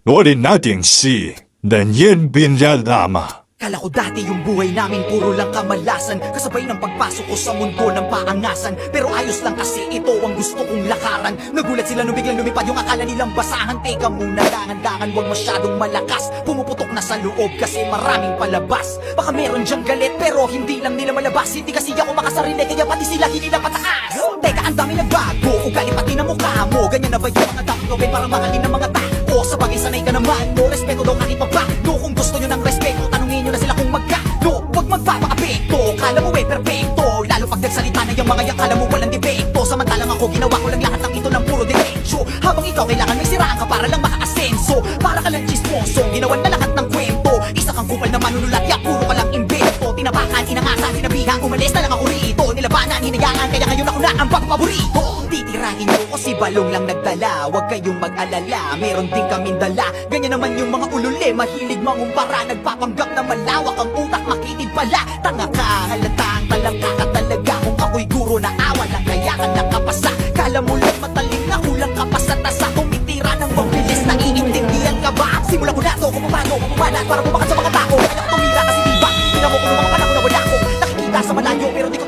我的那顶戏能演变人嘛？ Kala ko dati yung buhay namin puro lang kamalasan, kasabay ng pagpasok ko sa mundo ng paangasan. Pero ayos lang kasi ito ang gusto kong lakaran. Nagulat sila nung biglang lumipad yung akala nilang basahan. Teka muna, dangan-dangan, wag masyadong malakas. Pumuputok na sa loob kasi maraming palabas. Baka meron dyang galit pero hindi lang nila malabas. Hindi kasi ako makasarili kaya pati sila hindi na pataas. Teka, ang dami nagbago, ugali pati na mukha mo. Ganyan na ba yung mga dapat gawin para mahalin ng mga tao? Sa bagay sanay ka naman, no respeto daw kahit papaano. Kung gusto nyo ng respeto, tanungin nyo na sila kung magkano. Huwag magpapakapekto, kala mo perfecto. Lalo pag nagsalita na yung mga yang kala mo walang depekto. Samantalang ako ginawa ko lang lahat ng ito ng puro diretsyo. Habang ikaw kailangan may siraan ka para lang makaasenso. Para ka lang chismoso, ginawan na lahat ng kwento. Isa kang kupal na manunulat, ya puro ka lang imbento. Tinapakan, inangasan, sinabihan, umalis na lang ako rito. Nilabanan, hinayaan, kaya ngayon ako na ang paborito. Titirahin nyo ko si Balong lang nagdala. Huwag kayong mag-alala, meron din kaming dala. Ganyan naman yung mga ulule, mahilig mangumpara. Nagpapanggap na malawak ang utak, makitid pala. Tanga ka, halatang talangka ka talaga. Kung ako'y guro na awa lang kaya ka nakapasa. Kala mo lang mataling na kulang ka pa sa tasa. Tumitira ng mabilis, naiintindihan ka ba? Simula ko na to kung paano pumalat para bumakas sa mga tao. Kaya tumira kasi diba, tingnan mo kung mga panahon na wala ko. Nakikita sa malayo pero di